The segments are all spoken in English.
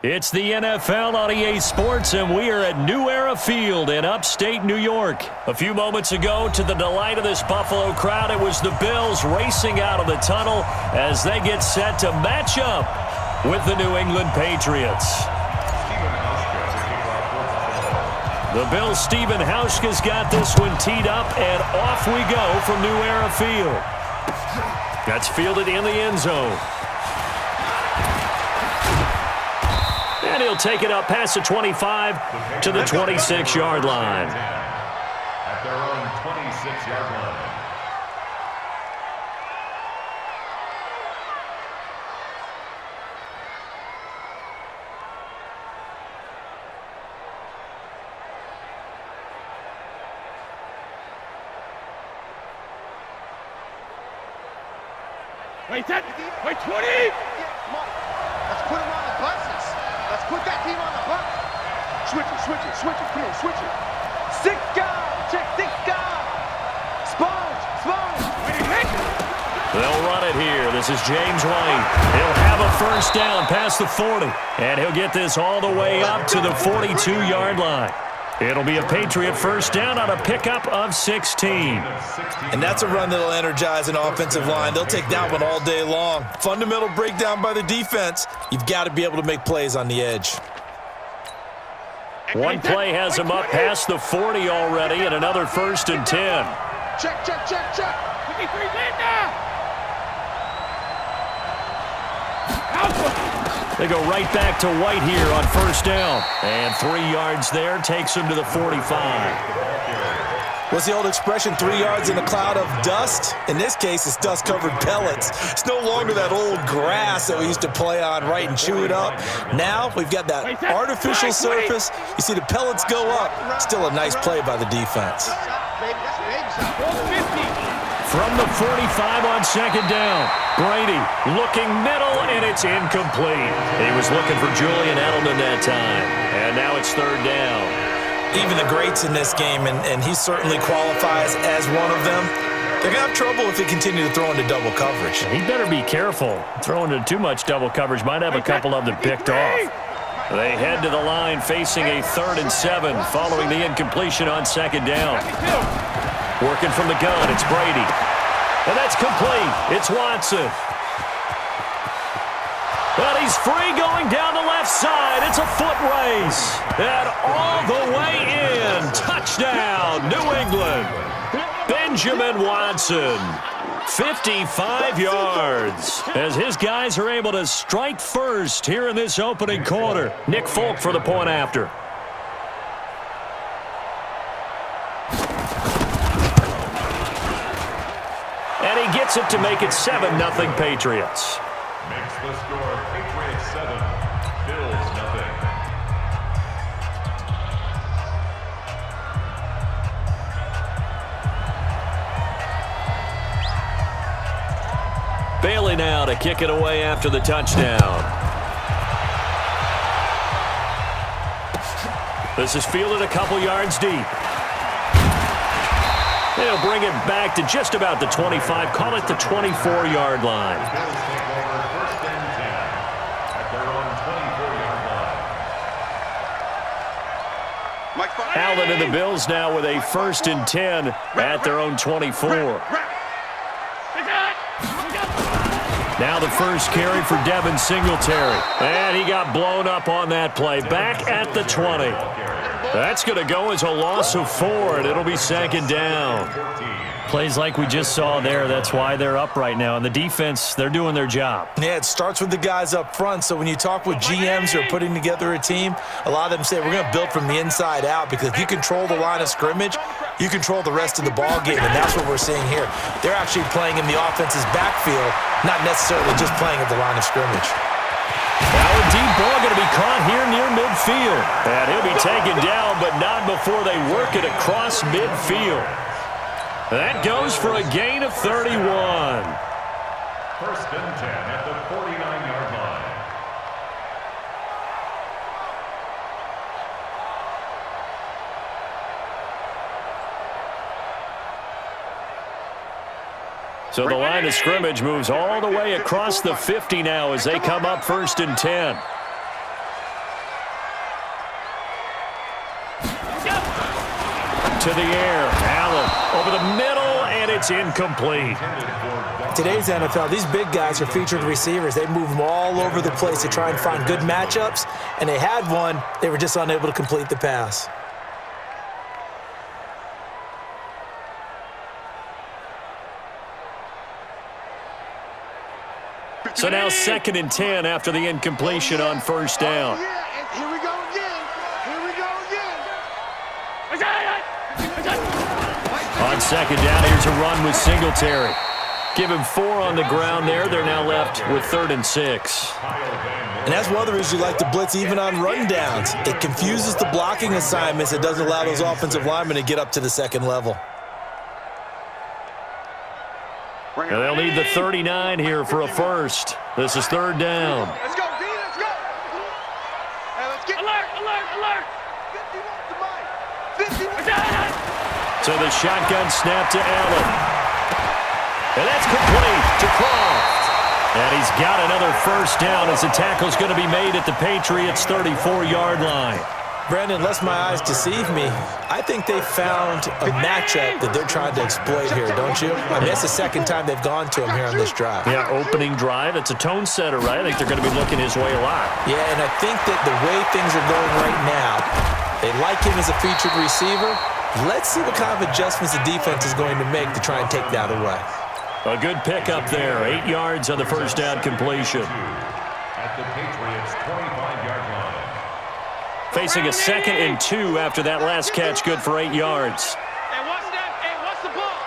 It's the NFL on EA Sports, and we are at New Era Field in upstate New York. A few moments ago, to the delight of this Buffalo crowd, it was the Bills racing out of the tunnel as they get set to match up with the New England Patriots. The Bills' Stephen Hauschka's got this one teed up, and off we go from New Era Field. That's fielded in the end zone. And he'll take it up past the 25 to the 26-yard line. At their own 26-yard line. Wait, 20! Let's put him on the buses. Let's put that team on the bus. Switch it, come on, switch it. Six guys, check six guys. Sponge. They'll run it here. This is James White. He'll have a first down past the 40. And he'll get this all the way up to the 42-yard line. It'll be a Patriot first down on a pickup of 16. And that's a run that'll energize an offensive line. They'll take that one all day long. Fundamental breakdown by the defense. You've got to be able to make plays on the edge. One play has him up past the 40 already, and another first and 10. Check. 53 now. They go right back to White here on first down. And 3 yards there takes him to the 45. What's the old expression, 3 yards in a cloud of dust? In this case, it's dust-covered pellets. It's no longer that old grass that we used to play on, right, and chew it up. Now we've got that artificial surface. You see the pellets go up. Still a nice play by the defense. From the 45 on second down, Brady looking middle, and it's incomplete. He was looking for Julian Edelman that time, and now it's third down. Even the greats in this game, and he certainly qualifies as one of them, they're going to have trouble if they continue to throw into double coverage. He better be careful. Throwing into too much double coverage might have a couple of them picked off. They head to the line facing a 3rd and 7 following the incompletion on second down. Working from the gun, it's Brady. And that's complete. It's Watson. But he's free going down the left side. It's a foot race. And all the way in. Touchdown, New England. Benjamin Watson. 55 yards. As his guys are able to strike first here in this opening quarter. Nick Folk for the point after. And he gets it to make it 7-0 Patriots. Makes the score Patriots 7, Bills 0. Bailey now to kick it away after the touchdown. This is fielded a couple yards deep. They'll bring it back to just about the 25, call it the 24-yard line. Bills take over first and 10 at their own 24-yard line. Allen and the Bills now with a first and 10 at their own 24. Now the first carry for Devin Singletary. And he got blown up on that play. Back at the 20. That's going to go as a loss of 4, and it'll be second down. Plays like we just saw there, that's why they're up right now. And the defense, they're doing their job. Yeah, it starts with the guys up front. So when you talk with GMs who are putting together a team, a lot of them say we're going to build from the inside out, because if you control the line of scrimmage, you control the rest of the ball game, and that's what we're seeing here. They're actually playing in the offense's backfield, not necessarily just playing at the line of scrimmage. Now a deep ball going to be caught here near midfield. And he'll be taken down, but not before they work it across midfield. That goes for a gain of 31. First and 10 at the 49-yard line. So the line of scrimmage moves all the way across the 50 now as they come up first and 10. to the air. Allen over the middle, and it's incomplete. Today's NFL, these big guys are featured receivers. They move them all over the place to try and find good matchups, and they had one. They were just unable to complete the pass. So now 2nd and 10 after the incompletion on first down. Oh, yeah, and here we go again. Here we go again. On 2nd down, here's a run with Singletary. Give him 4 on the ground there. They're now left with 3rd and 6. And that's one of the reasons you like to blitz even on rundowns. It confuses the blocking assignments. It doesn't allow those offensive linemen to get up to the second level. Now they'll need the 39 here for a first. This is 3rd down. Let's go, D, let's go. Hey, let's get alert. 50 wants the mic. 50 wants. So the shotgun snap to Allen. And that's complete to Croft. And he's got another first down as the tackle's going to be made at the Patriots' 34-yard line. Brandon, lest my eyes deceive me, I think they found a matchup that they're trying to exploit here, don't you? I mean, it's the 2nd time they've gone to him here on this drive. Yeah, opening drive. It's a tone setter, right? I think they're going to be looking his way a lot. Yeah, and I think that the way things are going right now, they like him as a featured receiver. Let's see what kind of adjustments the defense is going to make to try and take that away. A good pickup there. 8 yards on the first down completion. At the Patriots' 25-yard line. Facing a 2nd and 2 after that last catch, good for 8 yards. Hey, what's that? Hey, what's the ball?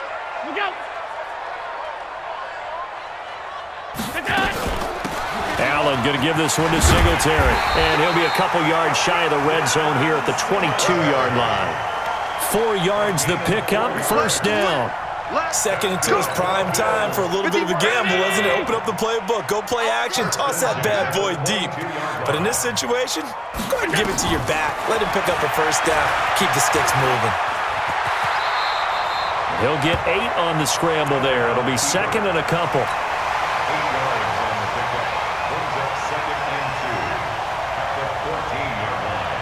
We go. Allen going to give this one to Singletary. And he'll be a couple yards shy of the red zone here at the 22-yard line. 4 yards the pickup, first down. 2nd and 2 is prime time for a little bit of a gamble, isn't it? Open up the playbook, go play action, toss that bad boy deep. But in this situation, go ahead and give it to your back. Let him pick up a first down. Keep the sticks moving. He'll get 8 on the scramble there. It'll be 2nd and a couple. 8 yards on the pickup. Brings up 2nd and 2 at the 14-yard line.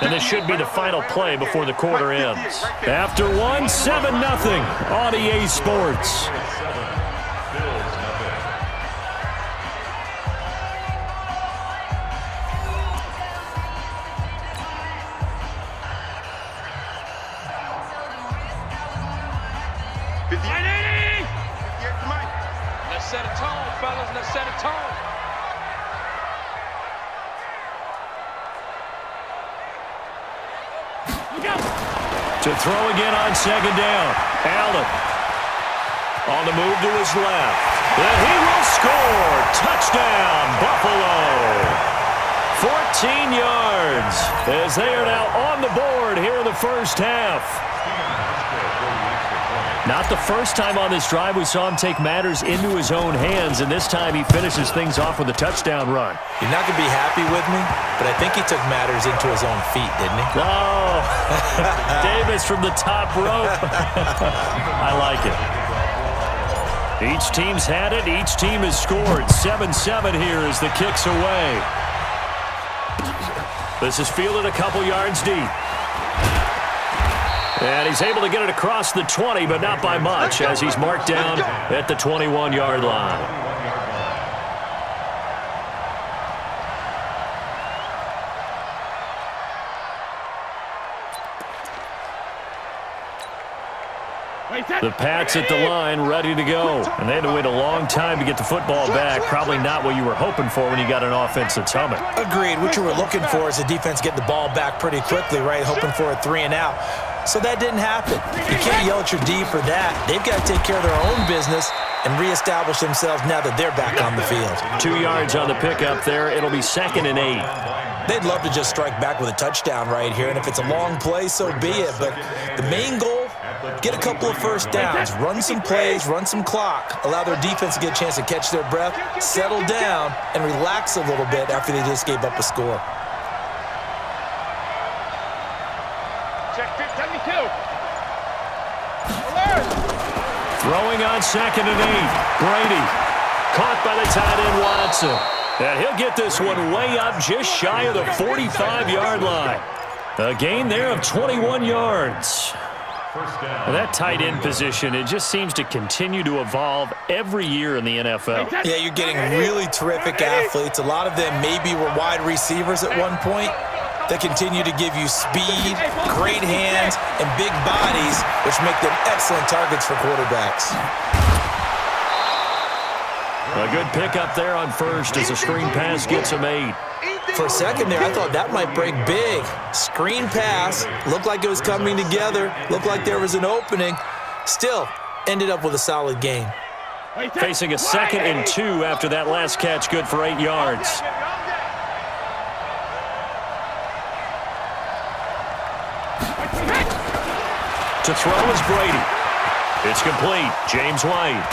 And this should be the final play before the quarter ends. After one, 7-0 on EA Sports. Let's set a tone, fellas. Let's set a tone. To throw again on 2nd down. Allen on the move to his left. And he will score. Touchdown, Buffalo. 14 yards as they are now on the board here in the first half. Not the first time on this drive we saw him take matters into his own hands, and this time he finishes things off with a touchdown run. You're not going to be happy with me, but I think he took matters into his own feet, didn't he? Oh, Davis from the top rope. I like it. Each team's had it. Each team has scored. 7-7 here as the kick's away. This is fielded a couple yards deep. And he's able to get it across the 20, but not by much, as he's marked down at the 21-yard line. The Pats at the line, ready to go. And they had to wait a long time to get the football back. Probably not what you were hoping for when you got an offense that's humming. Agreed. What you were looking for is the defense getting the ball back pretty quickly, right? Hoping for a 3-and-out. So that didn't happen. You can't yell at your D for that. They've got to take care of their own business and reestablish themselves now that they're back on the field. 2 yards on the pickup there. It'll be 2nd and 8. They'd love to just strike back with a touchdown right here, and if it's a long play, so be it. But the main goal, get a couple of first downs, run some plays, run some clock, allow their defense to get a chance to catch their breath, settle down, and relax a little bit after they just gave up a score. Check 72. Throwing on 2nd and 8. Brady caught by the tight end Watson. And he'll get this one way up just shy of the 45-yard line. A gain there of 21 yards. Well, that tight end position, it just seems to continue to evolve every year in the NFL. Yeah, you're getting really terrific athletes. A lot of them maybe were wide receivers at one point. They continue to give you speed, great hands, and big bodies, which make them excellent targets for quarterbacks. A good pickup there on first as a screen pass gets him 8. For a second there, I thought that might break big. Screen pass, looked like it was coming together, looked like there was an opening. Still, ended up with a solid gain. Facing a 2nd and 2 after that last catch, good for 8 yards. To throw is Brady. It's complete. James White.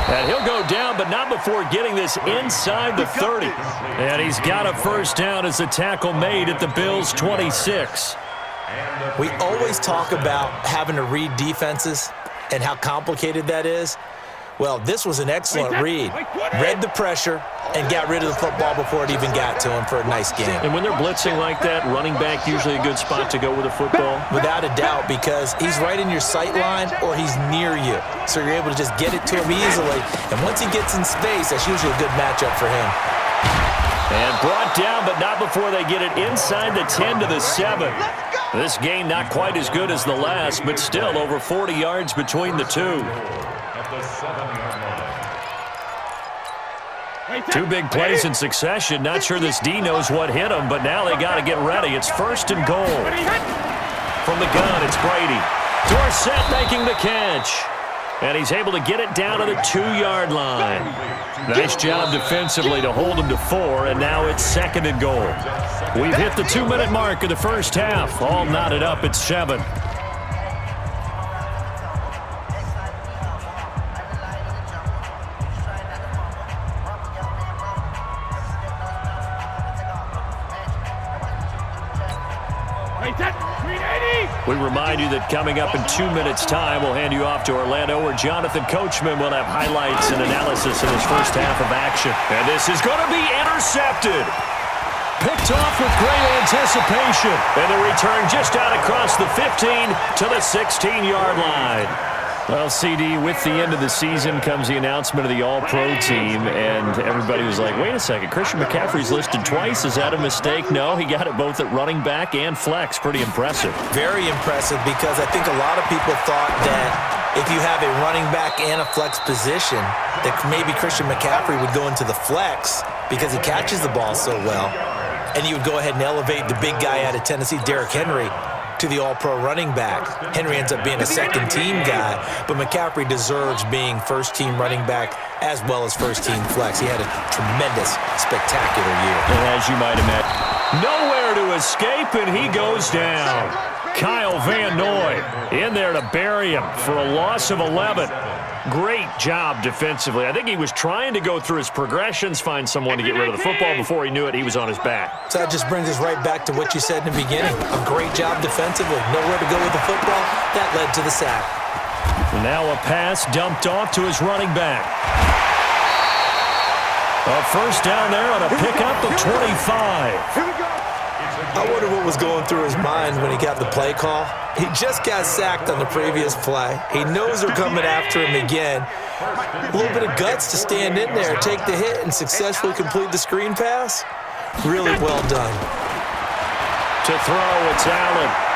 And he'll go down, but not before getting this inside the 30. And he's got a first down as the tackle made at the Bills' 26. We always talk about having to read defenses and how complicated that is. Well, this was an excellent read. Read the pressure and got rid of the football before it even got to him for a nice game. And when they're blitzing like that, running back usually a good spot to go with a football? Without a doubt, because he's right in your sight line or he's near you. So you're able to just get it to him easily. And once he gets in space, that's usually a good matchup for him. And brought down, but not before they get it inside the 10 to the 7. This gain not quite as good as the last, but still over 40 yards between the two. Two big plays in succession. Not sure this D knows what hit him, but now they got to get ready. It's 1st and goal. From the gun, it's Brady. Dorsett making the catch. And he's able to get it down to the 2-yard line. Nice job defensively to hold him to 4, and now it's 2nd and goal. We've hit the 2-minute mark of the first half. All knotted up at 7. We remind you that coming up in 2 minutes' time, we'll hand you off to Orlando, where Jonathan Coachman will have highlights and analysis in his first half of action. And this is going to be intercepted. Picked off with great anticipation. And the return just out across the 15 to the 16-yard line. Well, CD, with the end of the season comes the announcement of the All-Pro team, and everybody was like, wait a second, Christian McCaffrey's listed twice. Is that a mistake? No, he got it both at running back and flex. Pretty impressive. Very impressive, because I think a lot of people thought that if you have a running back and a flex position, that maybe Christian McCaffrey would go into the flex because he catches the ball so well, and you would go ahead and elevate the big guy out of Tennessee, Derrick Henry, to the All-Pro running back. Henry ends up being a second-team guy, but McCaffrey deserves being first-team running back as well as first-team flex. He had a tremendous, spectacular year. And as you might imagine, nowhere to escape, and he goes down. Kyle Van Noy in there to bury him for a loss of 11. Great job defensively. I think he was trying to go through his progressions, find someone to get rid of the football. Before he knew it, he was on his back. So that just brings us right back to what you said in the beginning. A great job defensively. Nowhere to go with the football. That led to the sack. Now a pass dumped off to his running back. A first down there on a pickup of 25. Here we go. I wonder what was going through his mind when he got the play call. He just got sacked on the previous play. He knows they're coming after him again. A little bit of guts to stand in there, take the hit, and successfully complete the screen pass. Really well done. To throw, it's Allen.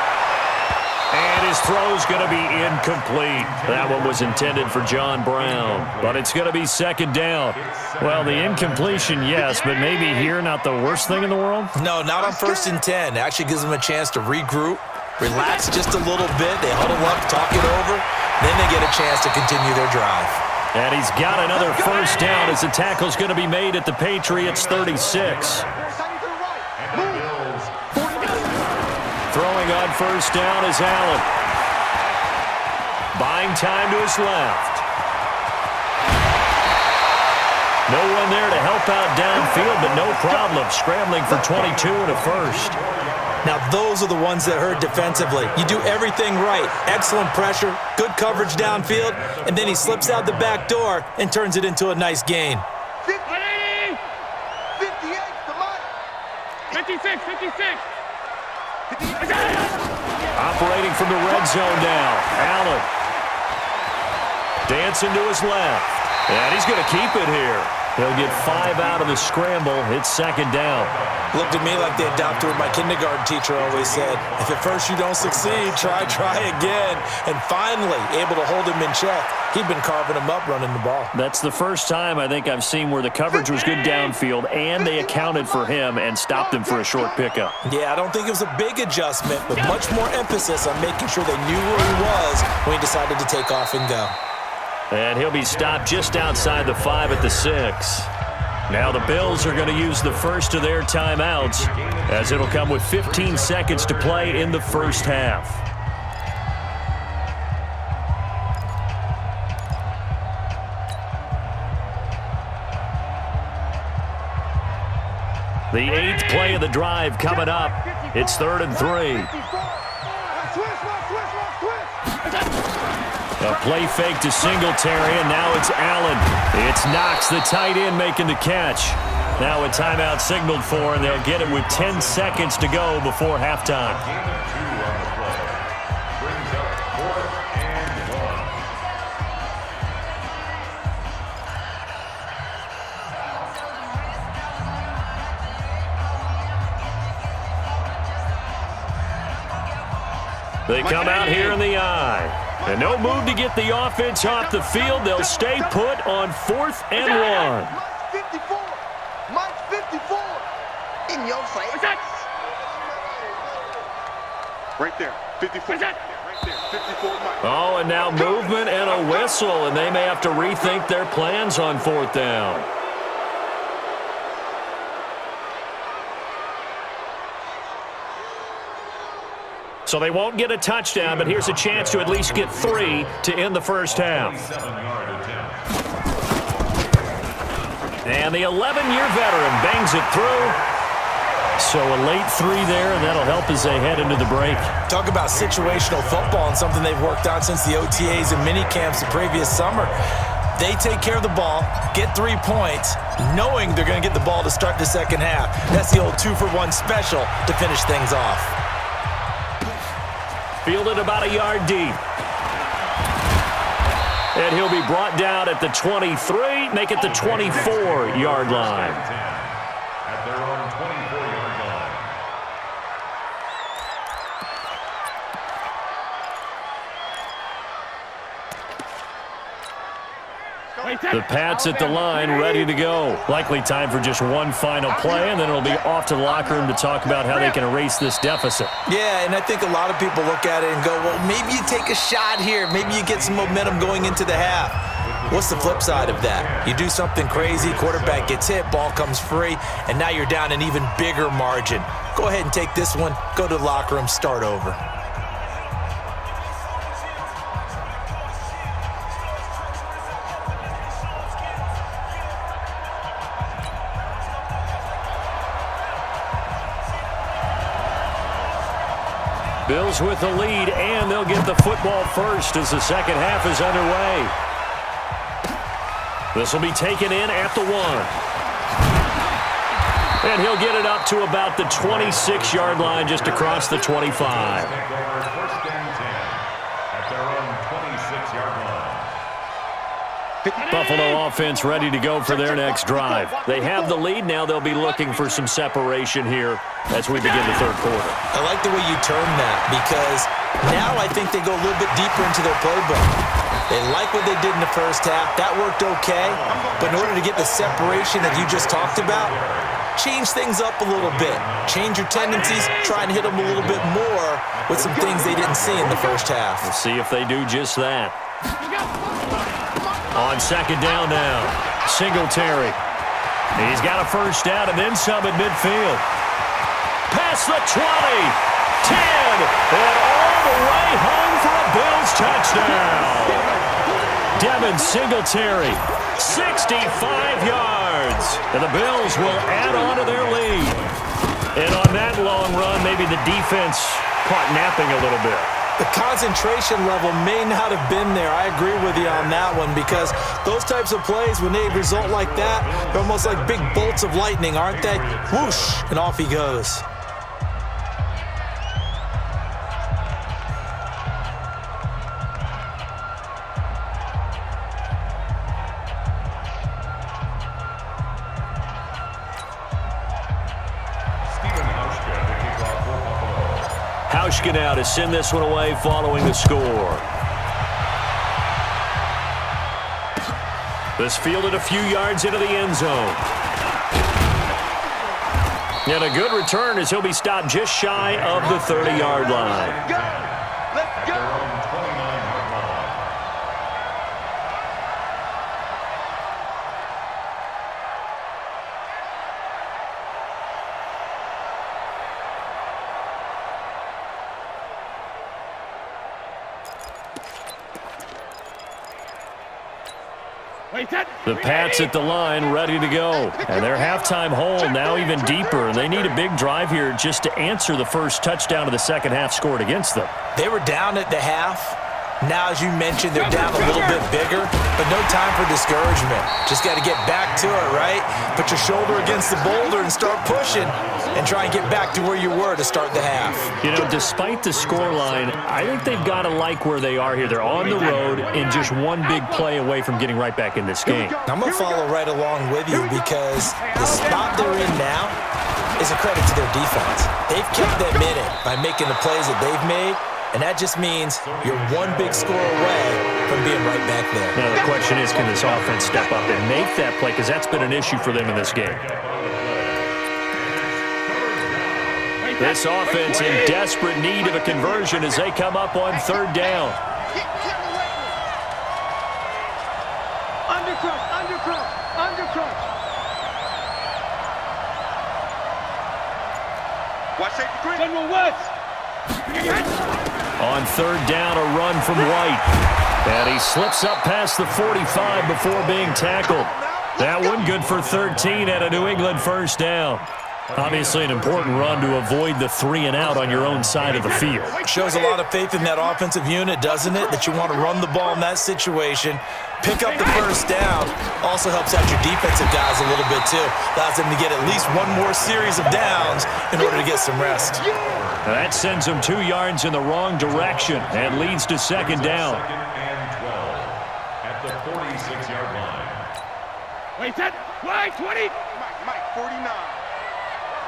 And his throw's going to be incomplete. That one was intended for John Brown, but it's going to be 2nd down. Well, the incompletion, yes, but maybe here not the worst thing in the world? No, not on 1st and 10. It actually gives them a chance to regroup, relax just a little bit. They huddle up, talk it over. Then they get a chance to continue their drive. And he's got another first down as the tackle's going to be made at the Patriots' 36. Throwing on first down is Allen. Buying time to his left. No one there to help out downfield, but no problem. Scrambling for 22 and a first. Now, those are the ones that hurt defensively. You do everything right. Excellent pressure, good coverage downfield, and then he slips out the back door and turns it into a nice gain. 56, 56. Operating from the red zone now. Allen. Dancing to his left. And he's going to keep it here. He'll get 5 out of the scramble. It's second down. Looked at me like they adopted what my kindergarten teacher always said. If at first you don't succeed, try again. And finally, able to hold him in check. He'd been carving him up running the ball. That's the first time I think I've seen where the coverage was good downfield and they accounted for him and stopped him for a short pickup. Yeah, I don't think it was a big adjustment, but much more emphasis on making sure they knew where he was when he decided to take off and go. And he'll be stopped just outside the 5 at the 6. Now the Bills are going to use the first of their timeouts as it'll come with 15 seconds to play in the first half. The 8th play of the drive coming up. It's 3rd and 3. A play fake to Singletary, and now it's Allen. It's Knox, the tight end, making the catch. Now a timeout signaled for, and they'll get it with 10 seconds to go before halftime. Brings up 4th and 1. They come out here in the eye. And no move to get the offense off the field. They'll stay put on 4th and 1. Mike's 54. Mike's 54. In your face. Right there. 54. Right there. 54 Mike. Oh, and now movement and a whistle, and they may have to rethink their plans on 4th down. So they won't get a touchdown, but here's a chance to at least get 3 to end the first half. And the 11-year veteran bangs it through. So a late 3 there, and that'll help as they head into the break. Talk about situational football and something they've worked on since the OTAs and mini camps the previous summer. They take care of the ball, get 3 points, knowing they're going to get the ball to start the second half. That's the old 2-for-1 special to finish things off. Fielded about a yard deep. And he'll be brought down at the 23, make it the 24-yard line. At their own 24-yard line. The Pats at the line, ready to go. Likely time for just one final play, and then it'll be off to the locker room to talk about how they can erase this deficit. Yeah, and I think a lot of people look at it and go, well, maybe you take a shot here. Maybe you get some momentum going into the half. What's the flip side of that? You do something crazy, quarterback gets hit, ball comes free, and now you're down an even bigger margin. Go ahead and take this one, go to the locker room, start over. Bills with the lead, and they'll get the football first as the second half is underway. This will be taken in at the 1. And he'll get it up to about the 26-yard line just across the 25. First and 10 at their own 26-yard line. Buffalo offense ready to go for their next drive. They have the lead. Now they'll be looking for some separation here as we begin the third quarter. I like the way you term that because now I think they go a little bit deeper into their playbook. They like what they did in the first half. That worked okay. But in order to get the separation that you just talked about, change things up a little bit. Change your tendencies. Try and hit them a little bit more with some things they didn't see in the first half. We'll see if they do just that. On second down now, Singletary. He's got a first down and then some at midfield. Past the 20, 10, and all the way home for a Bills touchdown. Devin Singletary, 65 yards. And the Bills will add on to their lead. And on that long run, maybe the defense caught napping a little bit. The concentration level may not have been there. I agree with you on that one because those types of plays, when they result like that, they're almost like big bolts of lightning, aren't they? Whoosh, and off he goes. Hauschka now to send this one away following the score. This fielded a few yards into the end zone. And a good return as he'll be stopped just shy of the 30-yard line. Let's go. The Pats at the line, ready to go. And their halftime hole now even deeper. And they need a big drive here just to answer the first touchdown of the second half scored against them. They were down at the half. Now, as you mentioned, they're down a little bit bigger, but no time for discouragement. Just got to get back to it, right? Put your shoulder against the boulder and start pushing and try and get back to where you were to start the half. You know, despite the scoreline, I think they've got to like where they are here. They're on the road and just one big play away from getting right back in this game. I'm going to follow right along with you because the spot they're in now is a credit to their defense. They've kept them in it by making the plays that they've made. And that just means you're one big score away from being right back there. Now, the question is, can this offense step up and make that play? Because that's been an issue for them in this game. This offense in desperate need of a conversion as they come up on third down. Undercrunch. Watch safety green. General West. On third down, a run from White. And he slips up past the 45 before being tackled. That one good for 13 at a New England first down. Obviously an important run to avoid the 3 and out on your own side of the field. Shows a lot of faith in that offensive unit, doesn't it? That you want to run the ball in that situation. Pick up the first down. Also helps out your defensive guys a little bit too. Allows them to get at least one more series of downs in order to get some rest. That sends them 2 yards in the wrong direction and leads to second down. Second and 12 at the 46-yard line. Wait, 20. Mike, 49.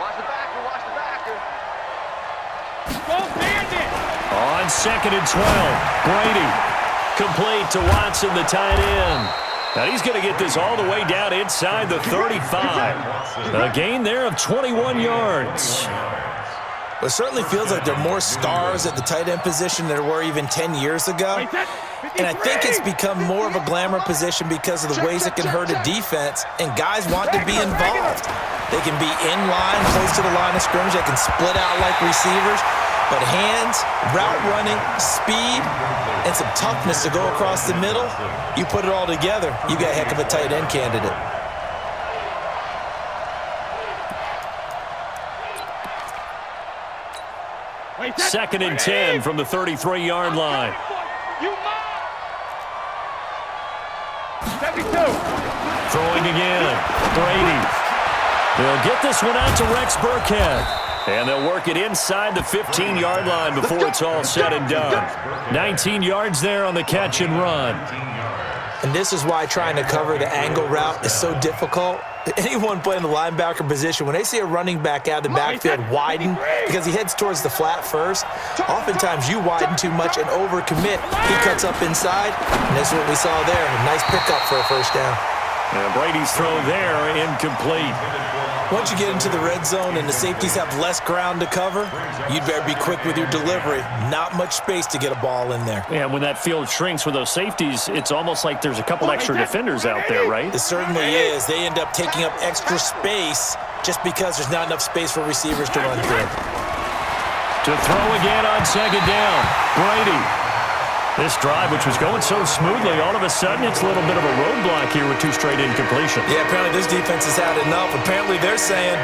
Watch the backer. Go bandit. On second and 12, Brady. Complete to Watson, the tight end. Now he's going to get this all the way down inside the 35. A gain there of 21 yards. Well, it certainly feels like there are more stars at the tight end position than there were even 10 years ago. And I think it's become more of a glamour position because of the ways it can hurt a defense, and guys want to be involved. They can be in line, close to the line of scrimmage. They can split out like receivers. But hands, route running, speed, and some toughness to go across the middle, you put it all together, you got a heck of a tight end candidate. Second and 10 from the 33-yard line. 72. Throwing again. Brady. They'll get this one out to Rex Burkhead. And they'll work it inside the 15-yard line before it's all said and done. 19 yards there on the catch and run. And this is why trying to cover the angle route is so difficult. Anyone playing the linebacker position, when they see a running back out of the backfield widen because he heads towards the flat first, oftentimes you widen too much and overcommit. He cuts up inside, and that's what we saw there. A nice pickup for a first down. And Brady's throw there incomplete. Once you get into the red zone and the safeties have less ground to cover, you'd better be quick with your delivery. Not much space to get a ball in there. Yeah, when that field shrinks with those safeties, it's almost like there's a couple extra defenders out there, right? It certainly is. They end up taking up extra space just because there's not enough space for receivers to run through. To throw again on second down, Brady. This drive, which was going so smoothly, all of a sudden it's a little bit of a roadblock here with 2 straight incompletions. Yeah, apparently this defense has had enough. Apparently they're saying,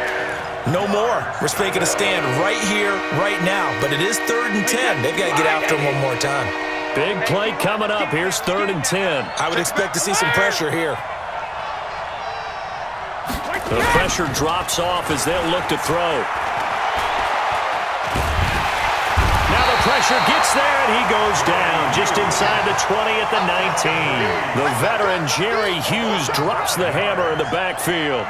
No more. We're making a stand right here, right now. But it is 3rd and 10. They've got to get after him one more time. Big play coming up. Here's 3rd and 10. I would expect to see some pressure here. The pressure drops off as they'll look to throw. Now the pressure gets there, and he goes down just inside the 20 at the 19. The veteran Jerry Hughes drops the hammer in the backfield.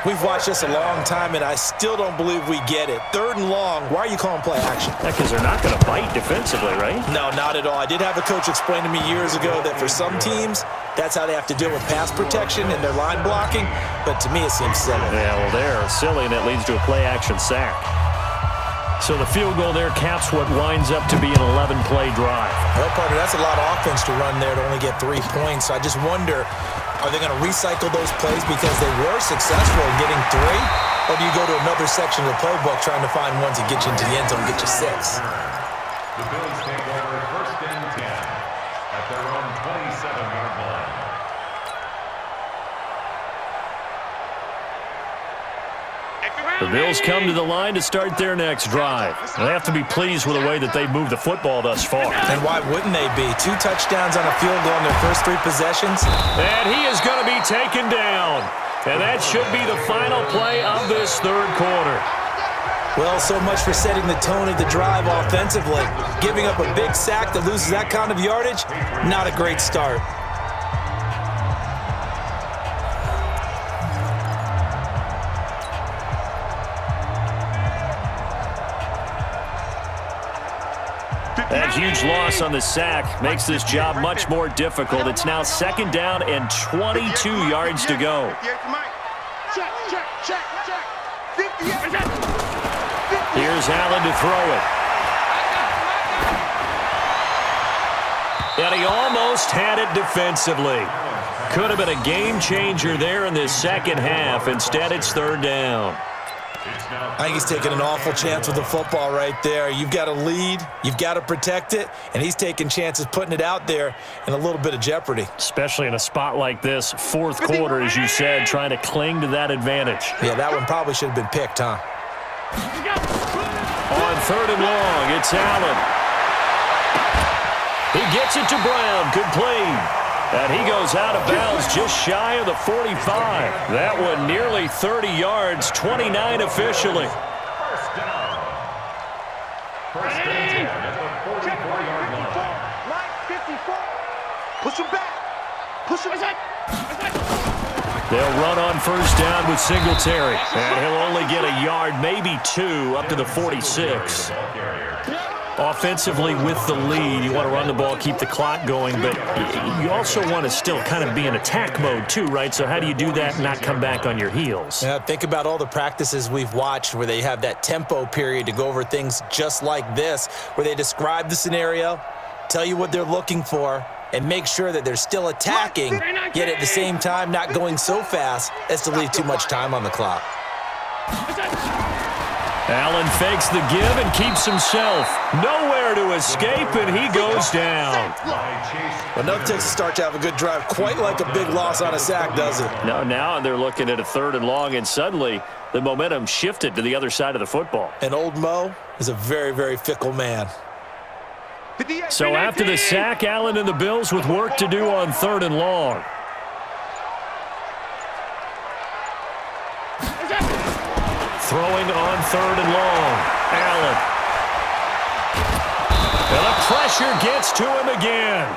We've watched this a long time, and I still don't believe we get it. 3rd and long, why are you calling play action? Because they're not going to bite defensively, right? No, not at all. I did have a coach explain to me years ago that for some teams, that's how they have to deal with pass protection and their line blocking, but to me it seems silly. Yeah, well, they're silly, and that leads to a play-action sack. So the field goal there caps what winds up to be an 11-play drive. Well, partner, that's a lot of offense to run there to only get 3 points. So I just wonder, are they going to recycle those plays because they were successful in getting 3? Or do you go to another section of the playbook trying to find ones that get you into the end zone and get you 6? The Bills take over 1st and 10 at their own 27-yard line. The Bills come to the line to start their next drive. They have to be pleased with the way that they've moved the football thus far. And why wouldn't they be? 2 touchdowns on a field goal in their first 3 possessions. And he is going to be taken down. And that should be the final play of this 3rd quarter. Well, so much for setting the tone of the drive offensively. Giving up a big sack that loses that kind of yardage, not a great start. That huge loss on the sack makes this job much more difficult. It's now 2nd down and 22 yards to go. Here's Allen to throw it. And he almost had it defensively. Could have been a game changer there in this second half. Instead, it's 3rd down. I think he's taking an awful chance with the football right there. You've got to lead, you've got to protect it, and he's taking chances putting it out there in a little bit of jeopardy. Especially in a spot like this, 4th quarter, as you said, trying to cling to that advantage. Yeah, that one probably should have been picked, huh? On 3rd and long, it's Allen. He gets it to Brown, complete. And he goes out of bounds just shy of the 45. That one nearly 30 yards, 29 officially. 1st down. 1st and 10 at the 44-yard line. Line 54. Push him back. Push him back. They'll run on 1st down with Singletary. And he'll only get a yard, maybe 2, up to the 46. Offensively with the lead, you want to run the ball, keep the clock going, but you also want to still kind of be in attack mode too, right? So how do you do that and not come back on your heels? Yeah, think about all the practices we've watched where they have that tempo period to go over things just like this, where they describe the scenario, tell you what they're looking for, and make sure that they're still attacking, yet at the same time not going so fast as to leave too much time on the clock. Allen fakes the give and keeps himself. Nowhere to escape, and he goes down. Well, no takes a start to have a good drive, quite like a big loss on a sack, does it? No, now they're looking at a 3rd and long, and suddenly the momentum shifted to the other side of the football. And old Mo is a very, very fickle man. So after the sack, Allen and the Bills with work to do on 3rd and long. Throwing on 3rd and long. Allen. And the pressure gets to him again.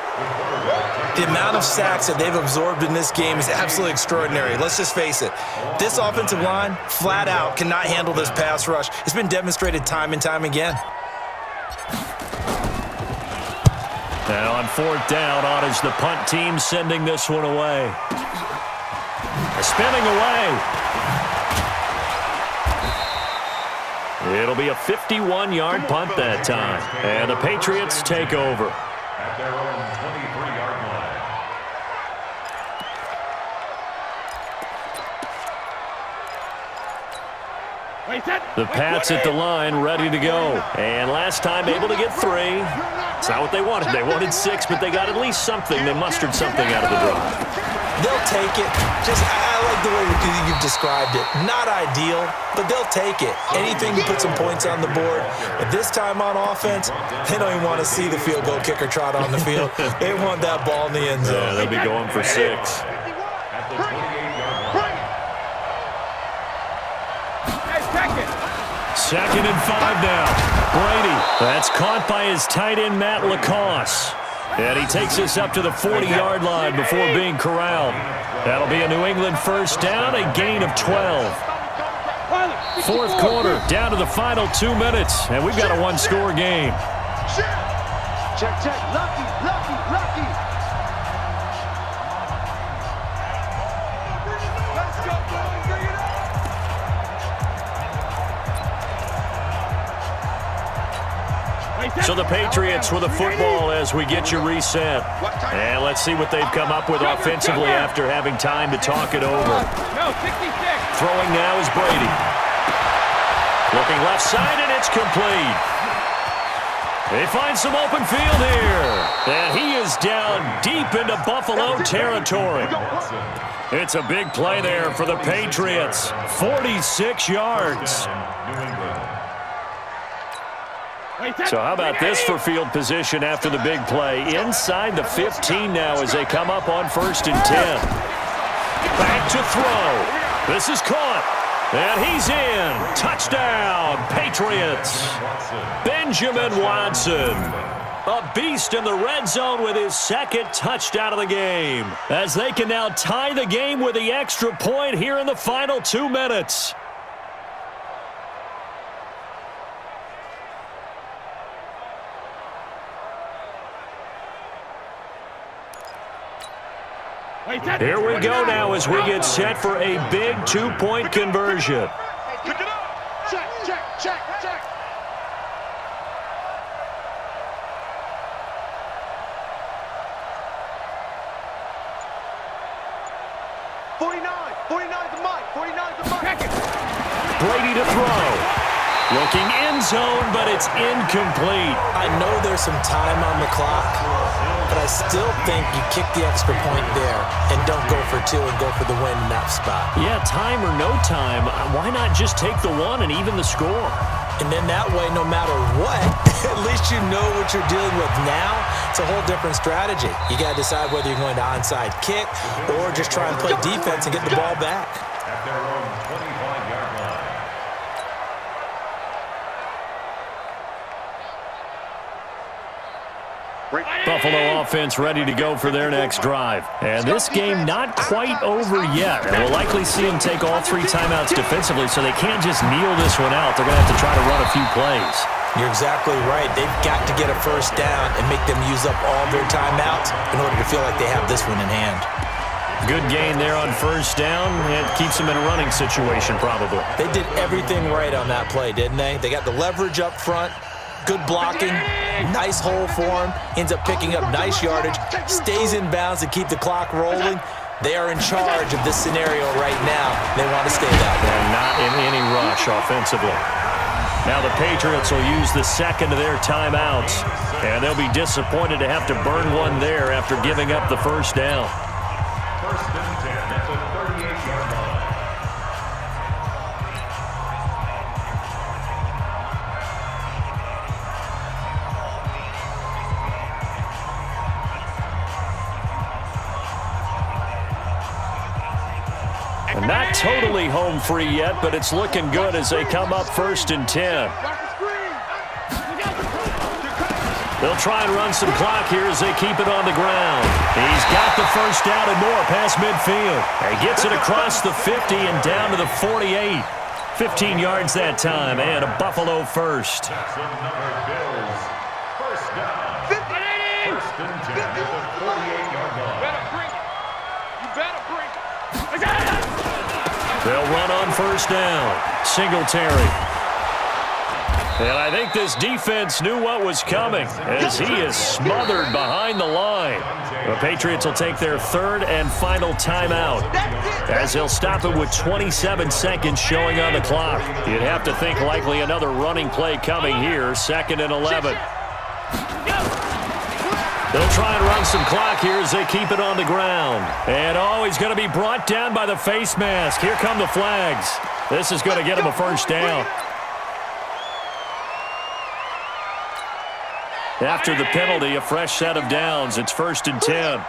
The amount of sacks that they've absorbed in this game is absolutely extraordinary. Let's just face it. This offensive line, flat out, cannot handle this pass rush. It's been demonstrated time and time again. Now on 4th down, on is the punt team sending this one away. Spinning away. It'll be a 51-yard punt that time. And the Patriots take over. At their own 23-yard line. The Pats at the line, ready to go. And last time able to get 3. It's not what they wanted. They wanted 6, but they got at least something. They mustered something out of the drive. They'll take it. I like the way you've described it. Not ideal, but they'll take it. Anything to put some points on the board. But this time on offense, they don't even want to see the field goal kicker trot on the field. They want that ball in the end zone. Yeah, they'll be going for 6. At the 28-yard line. 2nd and 5 now. Brady. That's caught by his tight end, Matt LaCosse. And he takes us up to the 40-yard line before being corralled. That'll be a New England first down, a gain of 12. 4th quarter, down to the final 2 minutes, and we've got a one-score game. Check, check. Lucky, lucky, lucky. Let's go, boys. Bring it up. So the Patriots with the football as we get you reset. And let's see what they've come up with offensively after having time to talk it over. Throwing now is Brady. Looking left side, and it's complete. They find some open field here. And he is down deep into Buffalo territory. It's a big play there for the Patriots. 46 yards. So how about this for field position after the big play? Inside the 15 now as they come up on 1st and 10. Back to throw. This is caught. And he's in. Touchdown, Patriots. Benjamin Watson. A beast in the red zone with his 2nd touchdown of the game. As they can now tie the game with the extra point here in the final 2 minutes. Here we go now as we get set for a big 2-point conversion. Pick it up. Check, check, check, check. Brady to throw. Looking end zone, but it's incomplete. I know there's some time on the clock, but I still think you kick the extra point there and don't go for 2 and go for the win in that spot. Yeah, time or no time, why not just take the 1 and even the score? And then that way, no matter what, at least you know what you're dealing with now. It's a whole different strategy. You got to decide whether you're going to onside kick or just try and play defense and get the ball back. At their own 25-yard line. Buffalo offense ready to go for their next drive. And this game not quite over yet. And we'll likely see them take all 3 timeouts defensively, so they can't just kneel this one out. They're going to have to try to run a few plays. You're exactly right. They've got to get a first down and make them use up all their timeouts in order to feel like they have this one in hand. Good gain there on first down. It keeps them in a running situation, probably. They did everything right on that play, didn't they? They got the leverage up front, good blocking, nice hole for him, ends up picking up nice yardage, stays in bounds to keep the clock rolling. They are in charge of this scenario right now. They want to stay that way. And not in any rush offensively. Now the Patriots will use the 2nd of their timeouts, and they'll be disappointed to have to burn one there after giving up the first down. 1st and 10 at the 38-yard line. And not totally home free yet, but it's looking good as they come up 1st and 10. They'll try and run some clock here as they keep it on the ground. He's got the first down and more past midfield. He gets it across the 50 and down to the 48. 15 yards that time, and a Buffalo first. Jacksonville Bills. First down. 1st and 10 at the 48-yard line. You better bring it. They'll run on first down. Singletary. And I think this defense knew what was coming as he is smothered behind the line. The Patriots will take their 3rd and final timeout as they'll stop it with 27 seconds showing on the clock. You'd have to think likely another running play coming here, 2nd and 11. They'll try and run some clock here as they keep it on the ground. And, he's going to be brought down by the face mask. Here come the flags. This is going to get him a first down. After the penalty, a fresh set of downs. It's 1st and 10.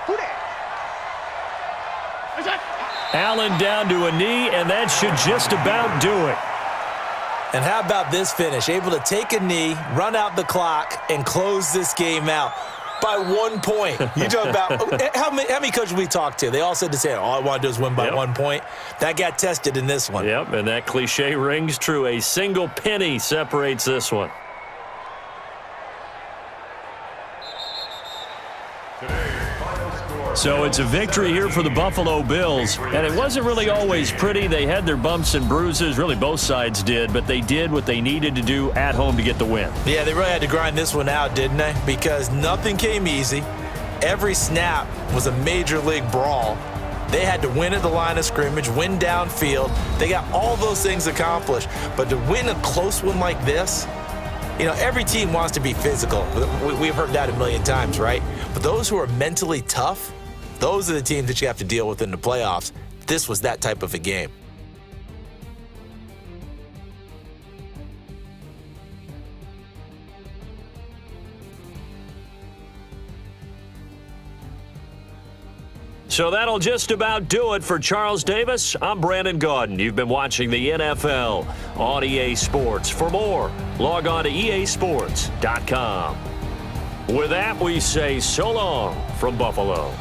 Allen down to a knee, and that should just about do it. And how about this finish? Able to take a knee, run out the clock, and close this game out by 1 point. You talk about how many coaches we talked to? They all said the same. All I want to do is win by 1 point. That got tested in this one. Yep, and that cliche rings true. A single penny separates this one. So it's a victory here for the Buffalo Bills, and it wasn't really always pretty. They had their bumps and bruises, really both sides did, but they did what they needed to do at home to get the win. Yeah, they really had to grind this one out, didn't they? Because nothing came easy. Every snap was a major league brawl. They had to win at the line of scrimmage, win downfield. They got all those things accomplished, but to win a close one like this, every team wants to be physical. We've heard that a million times, right? But those who are mentally tough, those are the teams that you have to deal with in the playoffs. This was that type of a game. So that'll just about do it for Charles Davis. I'm Brandon Gaudin. You've been watching the NFL on EA Sports. For more, log on to easports.com. With that, we say so long from Buffalo.